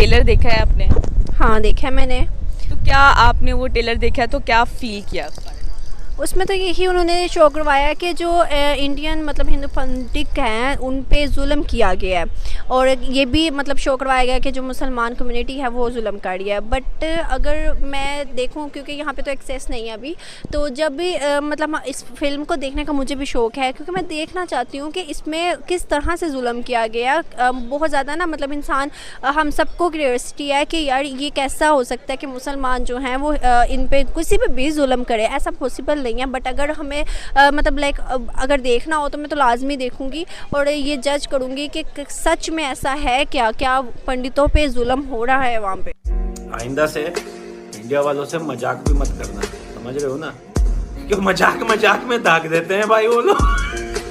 Trailer देखा है आपने? हाँ देखा है मैंने। तो क्या आपने वो ट्रेलर देखा तो क्या फील किया उस बारे में? उसमें तो यही उन्होंने शो करवाया कि जो इंडियन मतलब हिंदू पंडित हैं उन पे जुल्म किया गया है, और ये भी मतलब शो करवाया गया कि जो मुसलमान कम्युनिटी है वो जुल्म कर रही है। बट अगर मैं देखूं, क्योंकि यहाँ पे तो एक्सेस नहीं है अभी, तो जब भी मतलब इस फिल्म को देखने का मुझे भी शौक़ है, क्योंकि मैं देखना चाहती हूँ कि इसमें किस तरह से जुल्म किया गया। बहुत ज़्यादा ना मतलब इंसान हम सबको क्यूरियोसिटी है कि यार ये कैसा हो सकता है कि मुसलमान जो हैं वो इन पे किसी पे भी जुल्म करे। ऐसा पॉसिबल नहीं है, बट अगर हमें मतलब लाइक अगर देखना हो तो मैं तो लाजमी देखूंगी और ये जज करूंगी कि सच में ऐसा है क्या, क्या पंडितों पे जुल्म हो रहा है वहाँ पे। आइंदा से इंडिया वालों से मजाक भी मत करना, समझ रहे हो ना? क्यों मजाक मजाक में दाग देते हैं भाई वो लोग।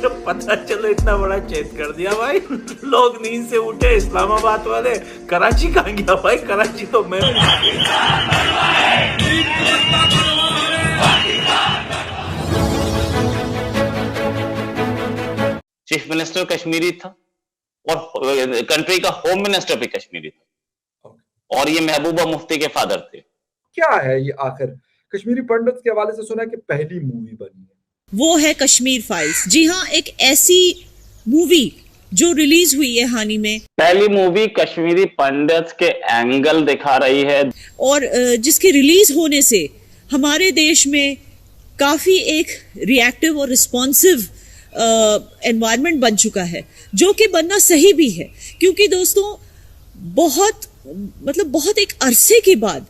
तो पता चलो इतना बड़ा चेत कर दिया भाई, लोग नींद से उठे इस्लामाबाद वाले। कराची कहाँ गया भाई? कराची तो मैं चीफ मिनिस्टर कश्मीरी था और कंट्री का होम मिनिस्टर भी कश्मीरी था, और ये महबूबा मुफ्ती के फादर थे। क्या है ये आखिर? कश्मीरी पंडित के हवाले से सुना है कि पहली मूवी बनी है, वो है कश्मीर फाइल्स। जी हाँ, एक ऐसी मूवी जो रिलीज हुई है हाल ही में। पहली मूवी कश्मीरी पंडित के एंगल दिखा रही है, और जिसके रिलीज होने से हमारे देश में काफी एक रिएक्टिव और रिस्पॉन्सिव एनवायरनमेंट बन चुका है, जो कि बनना सही भी है। क्योंकि दोस्तों बहुत एक अरसे के बाद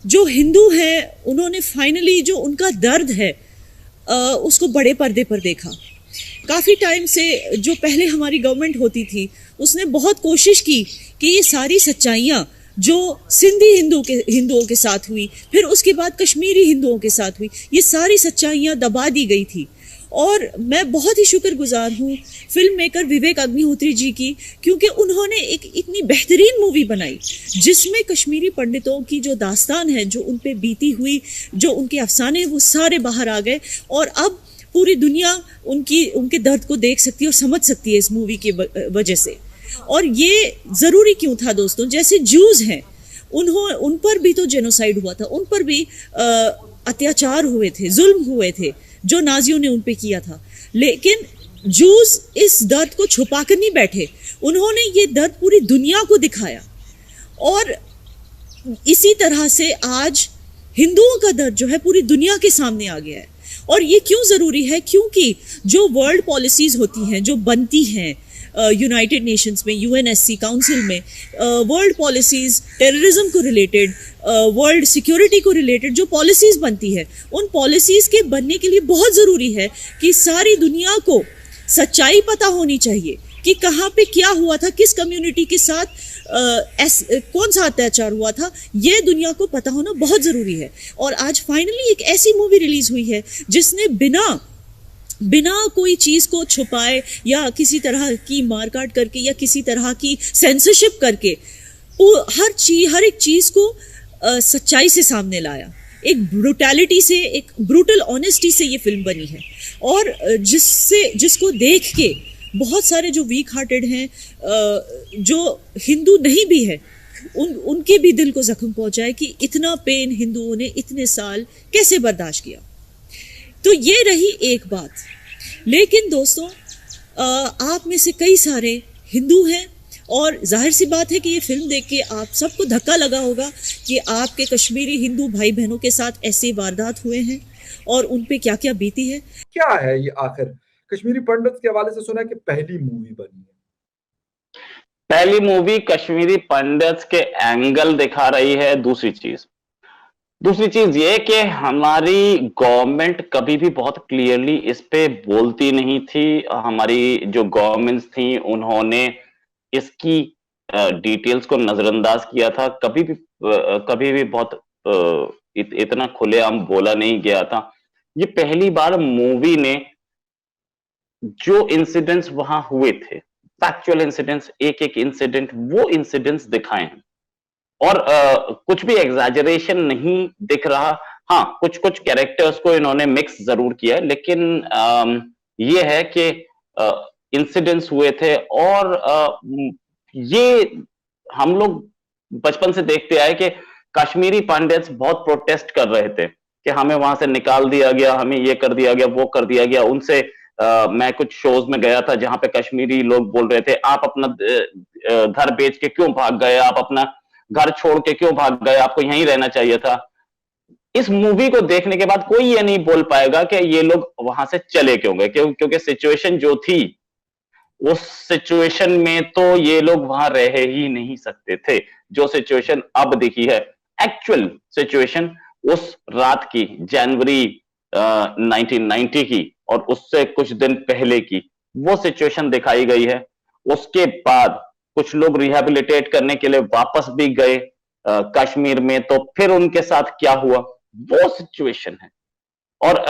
जो हिंदू हैं उन्होंने फाइनली जो उनका दर्द है उसको बड़े पर्दे पर देखा। काफ़ी टाइम से जो पहले हमारी गवर्नमेंट होती थी उसने बहुत कोशिश की कि ये सारी सच्चाइयाँ जो सिंधी हिंदुओं के साथ हुई, फिर उसके बाद कश्मीरी हिंदुओं के साथ हुई, ये सारी सच्चाइयाँ दबा दी गई थी। और मैं बहुत ही शुक्रगुजार हूँ फिल्म मेकर विवेक अग्निहोत्री जी की, क्योंकि उन्होंने एक इतनी बेहतरीन मूवी बनाई जिसमें कश्मीरी पंडितों की जो दास्तान है, जो उन पे बीती हुई, जो उनके अफसाने हैं, वो सारे बाहर आ गए। और अब पूरी दुनिया उनके दर्द को देख सकती है और समझ सकती है इस मूवी की वजह से। और ये ज़रूरी क्यों था दोस्तों? जैसे जूस हैं, उन पर भी तो जेनोसाइड हुआ था, उन पर भी अत्याचार हुए थे, जुल्म हुए थे जो नाजियों ने उन पे किया था। लेकिन जूस इस दर्द को छुपा कर नहीं बैठे, उन्होंने ये दर्द पूरी दुनिया को दिखाया। और इसी तरह से आज हिंदुओं का दर्द जो है पूरी दुनिया के सामने आ गया है। और ये क्यों ज़रूरी है? क्योंकि जो वर्ल्ड पॉलिसीज़ होती हैं, जो बनती हैं यूनाइटेड नेशंस में, यूएनएससी काउंसिल में, वर्ल्ड पॉलिसीज़ टेररिज्म को रिलेटेड, वर्ल्ड सिक्योरिटी को रिलेटेड जो पॉलिसीज़ बनती है, उन पॉलिसीज़ के बनने के लिए बहुत ज़रूरी है कि सारी दुनिया को सच्चाई पता होनी चाहिए कि कहाँ पे क्या हुआ था, किस कम्युनिटी के साथ कौन सा अत्याचार हुआ था। ये दुनिया को पता होना बहुत ज़रूरी है। और आज फाइनली एक ऐसी मूवी रिलीज़ हुई है जिसने बिना कोई चीज़ को छुपाए या किसी तरह की मारकाट करके या किसी तरह की सेंसरशिप करके हर एक चीज़ को सच्चाई से सामने लाया। एक ब्रूटैलिटी से, एक ब्रूटल ऑनेस्टी से ये फिल्म बनी है, और जिसको देख के बहुत सारे जो वीक हार्टेड हैं, जो हिंदू नहीं भी है, उनके भी दिल को जख्म पहुंचा है कि इतना पेन हिंदुओं ने इतने साल कैसे बर्दाश्त किया। तो ये रही एक बात। लेकिन दोस्तों, आप में से कई सारे हिंदू हैं, और जाहिर सी बात है कि ये फिल्म देख के आप सबको धक्का लगा होगा कि आपके कश्मीरी हिंदू भाई बहनों के साथ ऐसे वारदात हुए हैं और उन पे क्या क्या बीती है। क्या है ये आखिर? कश्मीरी पंडित के हवाले से सुना है कि पहली मूवी बनी है, पहली मूवी कश्मीरी पंडित के एंगल दिखा रही है। दूसरी चीज ये कि हमारी गवर्नमेंट कभी भी बहुत क्लियरली इस पे बोलती नहीं थी। हमारी जो गवर्नमेंट्स थी उन्होंने इसकी डिटेल्स को नजरअंदाज किया था। कभी भी बहुत इतना खुलेआम बोला नहीं गया था। ये पहली बार मूवी ने जो इंसिडेंट्स वहां हुए थे, फैक्चुअल इंसिडेंट्स, एक इंसिडेंट, वो इंसिडेंट्स दिखाए हैं। और कुछ भी एग्जैजरेशन नहीं दिख रहा। हाँ, कुछ कैरेक्टर्स को इन्होंने मिक्स जरूर किया, लेकिन ये है कि इंसिडेंट्स हुए थे। और ये हम लोग बचपन से देखते आए कि कश्मीरी पंडित्स बहुत प्रोटेस्ट कर रहे थे कि हमें वहां से निकाल दिया गया, हमें ये कर दिया गया, वो कर दिया गया। उनसे मैं कुछ शोज में गया था जहां पे कश्मीरी लोग बोल रहे थे, आप अपना घर बेच के क्यों भाग गए, आप अपना घर छोड़ के क्यों भाग गए, आपको यहीं रहना चाहिए था। इस मूवी को देखने के बाद कोई ये नहीं बोल पाएगा कि ये लोग वहां से चले क्यों गए, क्योंकि सिचुएशन जो थी उस सिचुएशन में तो ये लोग वहां रह ही नहीं सकते थे। जो सिचुएशन अब दिखी है, एक्चुअल सिचुएशन उस रात की, जनवरी 1990 की और उससे कुछ दिन पहले की, वो सिचुएशन दिखाई गई है। उसके बाद कुछ लोग रिहेबिलिटेट करने के लिए वापस भी गए कश्मीर में, तो फिर उनके साथ क्या हुआ वो सिचुएशन है। और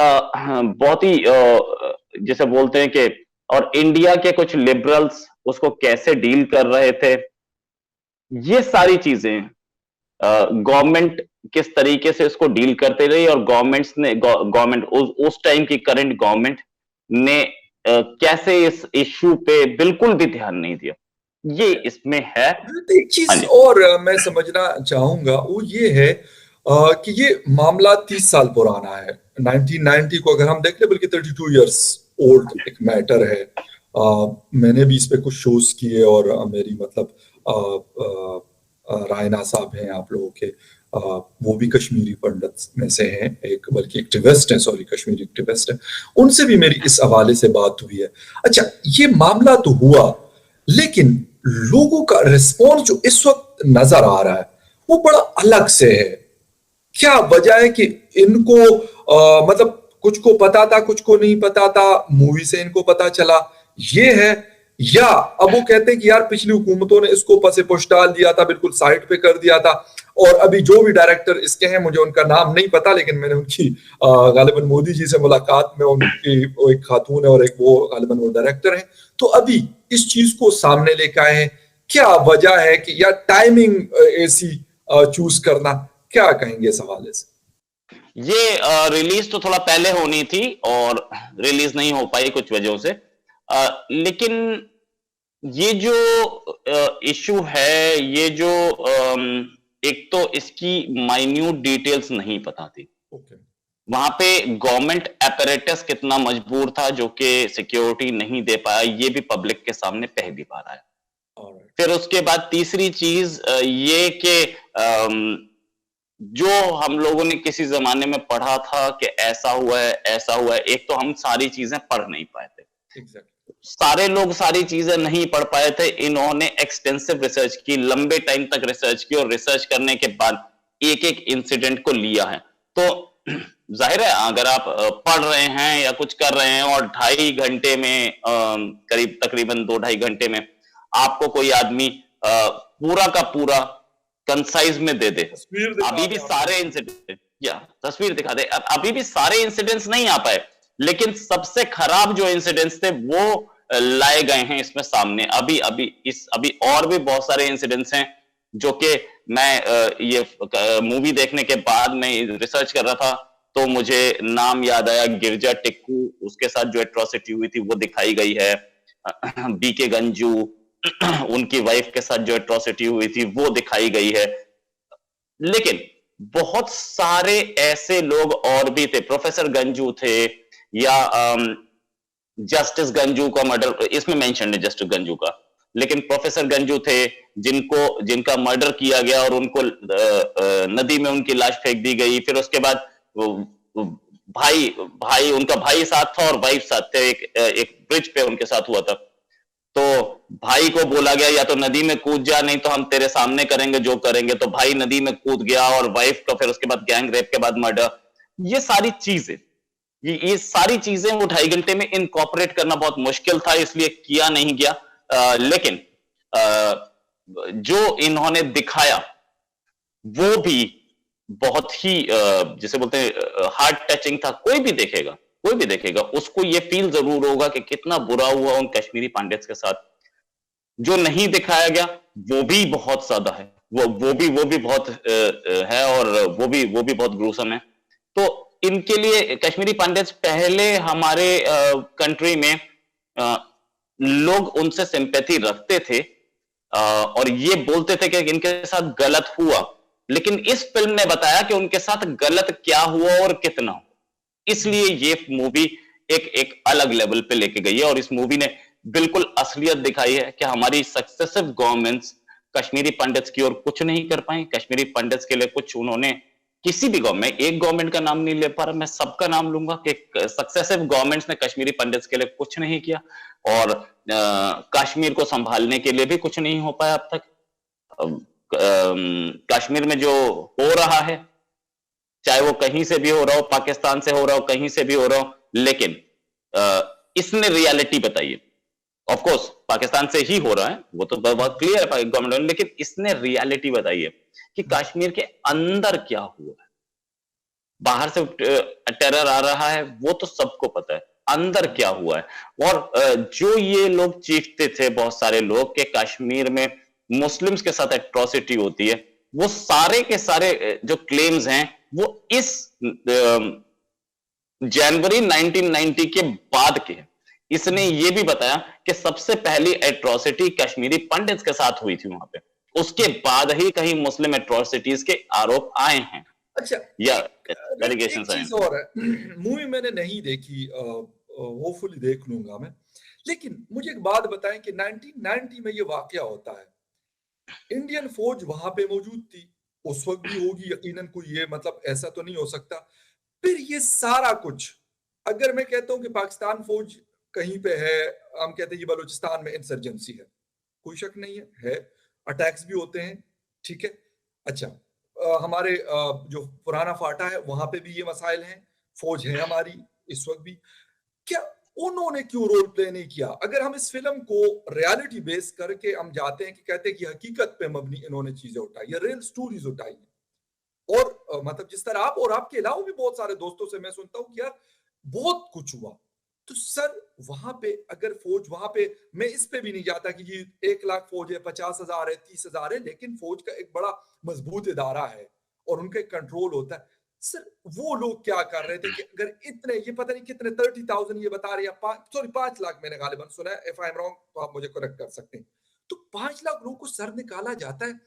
बहुत ही जिसे बोलते हैं कि, और इंडिया के कुछ लिबरल्स उसको कैसे डील कर रहे थे, ये सारी चीजें गवर्नमेंट किस तरीके से इसको डील करते रही, और गवर्नमेंट उस टाइम की करंट गवर्नमेंट ने कैसे इस इश्यू पे बिल्कुल भी ध्यान नहीं दिया, ये इसमें है। एक चीज और मैं समझना चाहूंगा वो ये है कि ये मामला 30 साल पुराना है। 1990 को अगर हम देख ले, बल्कि 32 इयर्स ओल्ड एक मैटर है। मैंने भी इस पे कुछ शोज किए, और मेरी मतलब रायना साहब हैं आप लोगों के, वो भी कश्मीरी पंडित में से हैं, एक बल्कि एक्टिविस्ट हैं, सॉरी कश्मीरी एक्टिविस्ट हैं, उनसे भी मेरी इस हवाले से बात हुई है। अच्छा, ये मामला तो हुआ, लेकिन लोगों का रिस्पॉन्स जो इस वक्त नजर आ रहा है वो बड़ा अलग से है। क्या वजह है कि इनको मतलब कुछ को पता था, कुछ को नहीं पता था, मूवी से इनको पता चला, ये है? या अब वो कहते हैं कि यार पिछली हुकूमतों ने इसको पसे पुश डाल दिया था, बिल्कुल साइड पे कर दिया था, और अभी जो भी डायरेक्टर इसके हैं, मुझे उनका नाम नहीं पता, लेकिन मैंने उनकी गालिबन मोदी जी से मुलाकात में, उनकी वो एक खातून है और एक वो गालिबन वो डायरेक्टर हैं, तो अभी इस चीज को सामने लेकर आए हैं। क्या वजह है कि यार टाइमिंग ऐसी चूज करना, क्या कहेंगे इस हवाले से? ये रिलीज तो थोड़ा पहले होनी थी और रिलीज नहीं हो पाई कुछ वजहों से, लेकिन ये जो इशू है, ये जो एक तो इसकी माइन्यूट डिटेल्स नहीं पता थी। वहां पे गवर्नमेंट अपैरेटस कितना मजबूर था जो कि सिक्योरिटी नहीं दे पाया, ये भी पब्लिक के सामने पहली बार आया। फिर उसके बाद तीसरी चीज ये कि जो हम लोगों ने किसी जमाने में पढ़ा था कि ऐसा हुआ है, ऐसा हुआ है, एक तो हम सारी चीजें पढ़ नहीं पाए थे। सारे लोग सारी चीजें नहीं पढ़ पाए थे। इन्होंने एक्सटेंसिव रिसर्च की, लंबे टाइम तक रिसर्च की, और रिसर्च करने के बाद एक एक इंसिडेंट को लिया है। तो जाहिर है अगर आप पढ़ रहे हैं या कुछ कर रहे हैं और 2.5 घंटे में, करीब तकरीबन 2-2.5 घंटे में आपको कोई आदमी पूरा का पूरा कंसाइज में दे दे, अभी भी सारे इंसिडेंट या तस्वीर दिखा दे, अभी भी सारे इंसिडेंट्स नहीं आ पाए, लेकिन सबसे खराब जो इंसिडेंट्स थे वो लाए गए हैं इसमें सामने। अभी और भी बहुत सारे इंसिडेंट्स हैं जो कि मैं ये मूवी देखने के बाद मैं रिसर्च कर रहा था तो मुझे नाम याद आया, गिरजा टिक्कू, उसके साथ जो एट्रोसिटी हुई थी वो दिखाई गई है। बीके गंजू, उनकी वाइफ के साथ जो एट्रोसिटी हुई थी वो दिखाई गई है। लेकिन बहुत सारे ऐसे लोग और भी थे, प्रोफेसर गंजू थे, या जस्टिस गंजू का मर्डर इसमें मेंशन है, जस्टिस गंजू का, लेकिन प्रोफेसर गंजू थे जिनका मर्डर किया गया और उनको नदी में उनकी लाश फेंक दी गई। फिर उसके बाद भाई उनका भाई साथ था और वाइफ साथ थे, एक ब्रिज पे उनके साथ हुआ था। तो भाई को बोला गया या तो नदी में कूद जा, नहीं तो हम तेरे सामने करेंगे जो करेंगे। तो भाई नदी में कूद गया और वाइफ का फिर उसके बाद गैंग रेप के बाद मर्डर। ये सारी चीजें ये सारी चीजें वो 2.5 घंटे में इनकॉर्पोरेट करना बहुत मुश्किल था, इसलिए किया नहीं गया। लेकिन जो इन्होंने दिखाया वो भी बहुत ही जिसे बोलते हैं हार्ट टचिंग था। कोई भी देखेगा उसको ये फील जरूर होगा कि कितना बुरा हुआ उन कश्मीरी पंडित्स के साथ। जो नहीं दिखाया गया वो भी बहुत ज्यादा है, वो भी बहुत है, और वो भी बहुत ग्रूसम है। तो इनके लिए कश्मीरी पंडित्स पहले हमारे कंट्री में लोग उनसे सिंपैथी रखते थे, और ये बोलते थे कि इनके साथ गलत हुआ, लेकिन इस फिल्म ने बताया कि उनके साथ गलत क्या हुआ और कितना हुआ। इसलिए ये मूवी एक एक अलग लेवल पे लेके गई है और इस मूवी ने बिल्कुल असलियत दिखाई है कि हमारी सक्सेसिव गवर्नमेंट्स कश्मीरी पंडित्स की ओर कुछ नहीं कर पाई। कश्मीरी पंडित्स के लिए कुछ उन्होंने किसी भी गवर्नमेंट, एक गवर्नमेंट का नाम नहीं ले पा रहा, मैं सबका नाम लूंगा कि सक्सेसिव गवर्नमेंट्स ने कश्मीरी पंडित्स के लिए कुछ नहीं किया और कश्मीर को संभालने के लिए भी कुछ नहीं हो पाया अब तक। कश्मीर में जो हो रहा है, चाहे वो कहीं से भी हो रहा हो, पाकिस्तान से हो रहा हो, कहीं से भी हो रहा हो, लेकिन इसने रियलिटी बताई है। ऑफ कोर्स पाकिस्तान से ही हो रहा है, वो तो बहुत क्लियर है गवर्नमेंट, लेकिन इसने रियलिटी बताई है कि कश्मीर के अंदर क्या हुआ है। बाहर से टेरर आ रहा है वो तो सबको पता है, अंदर क्या हुआ है। और जो ये लोग चीखते थे बहुत सारे लोग कि कश्मीर में मुस्लिम्स के साथ एट्रोसिटी होती है, वो सारे के सारे जो क्लेम्स हैं वो इस जनवरी 1990 के बाद के हैं। इसने ये भी बताया कि सबसे पहली एट्रोसिटी कश्मीरी पंडित्स के साथ हुई थी वहां पे, उसके बाद ही कहीं मुस्लिम एट्रोसिटीज के आरोप आए हैं। अच्छा, या एक चीज और है, मूवी मैंने नहीं देखी, होपफुली देख लूंगा मैं, लेकिन मुझे एक बात बताएं कि 1990 में ये वाकया होता है, इंडियन फौज वहां पे मौजूद थी, उस वक्त भी होगी यकीनन, कोई ये मतलब ऐसा तो नहीं हो सकता। फिर ये सारा कुछ, अगर मैं कहता हूं कि पाकिस्तान फौज कहीं पे है, हम कहते हैं ये बलूचिस्तान में इंसर्जेंसी है, कोई शक नहीं है, अटैक्स भी होते हैं, ठीक है। अच्छा, हमारे जो पुराना फाटा है वहां पे भी ये मसाइल हैं, फौज है हमारी इस वक्त भी, क्या उन्होंने क्यों रोल प्ले नहीं किया? अगर हम इस फिल्म को रियलिटी बेस करके हम जाते हैं कि कहते हैं कि हकीकत पे मबनी इन्होंने चीजें उठाई है, रियल स्टोरीज उठाई है, और मतलब जिस तरह आप और आपके अलावा भी बहुत सारे दोस्तों से मैं सुनता हूं कि यार बहुत कुछ हुआ, तो सर वहां पे अगर फौज वहां पे, मैं इस पे भी नहीं जाता कि ये 1 लाख फौज है, 50,000 है, 30,000 है, लेकिन फौज का एक बड़ा मजबूत इदारा है और उनका एक कंट्रोल होता है। सर वो लोग क्या कर रहे थे कि अगर इतने, ये पता नहीं कितने 30,000 ये बता रहे हैं, 5 लाख मैंने गालिबन सुना है, इफ आई एम रॉन्ग तो आप मुझे करेक्ट कर सकते हैं, तो 5 लाख लोगों को सर निकाला जाता है,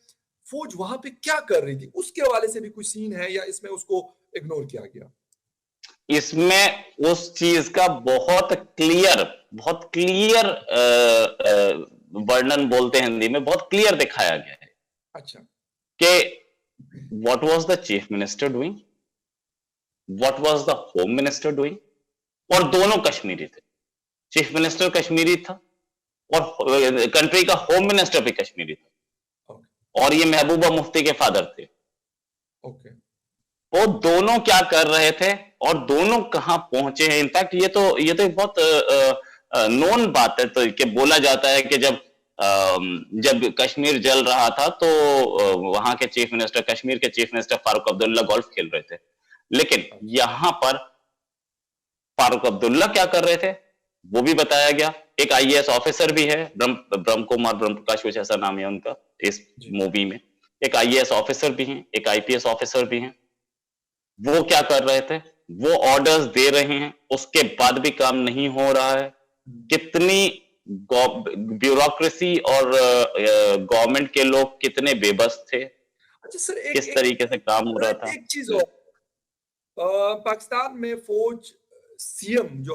फौज वहां पे क्या कर रही थी? उसके हवाले से भी कोई सीन है या इसमें उसको इग्नोर किया गया? इसमें उस चीज का बहुत क्लियर वर्णन बोलते हैं हिंदी में, बहुत क्लियर दिखाया गया है। अच्छा, कि what was the chief minister doing, what was the home minister doing, और दोनों कश्मीरी थे। चीफ मिनिस्टर कश्मीरी था और कंट्री का होम मिनिस्टर भी कश्मीरी था, और ये महबूबा मुफ्ती के फादर थे। ओके, वो दोनों क्या कर रहे थे और दोनों कहां पहुंचे हैं। इनफैक्ट ये तो एक बहुत नोन बात है, तो कि बोला जाता है कि जब कश्मीर जल रहा था तो वहां के चीफ मिनिस्टर, कश्मीर के chief minister Farooq Abdullah golf खेल रहे थे, लेकिन यहां पर फारूक अब्दुल्ला क्या कर रहे थे वो भी बताया गया। एक आईएएस ऑफिसर भी है, ब्रह्म कुमार, ब्रह्म प्रकाश कुछ ऐसा नाम है उनका इस मूवी में। एक आईएएस ऑफिसर भी हैं, एक आईपीएस ऑफिसर भी हैं। वो क्या कर रहे थे, वो ऑर्डर्स दे रहे हैं, उसके बाद भी काम नहीं हो रहा है। कितनी ब्यूरोक्रेसी और गवर्नमेंट के लोग कितने बेबस थे। अच्छा सर, किस तरीके से काम हो रहा था। एक चीज और, पाकिस्तान में फौज, सीएम जो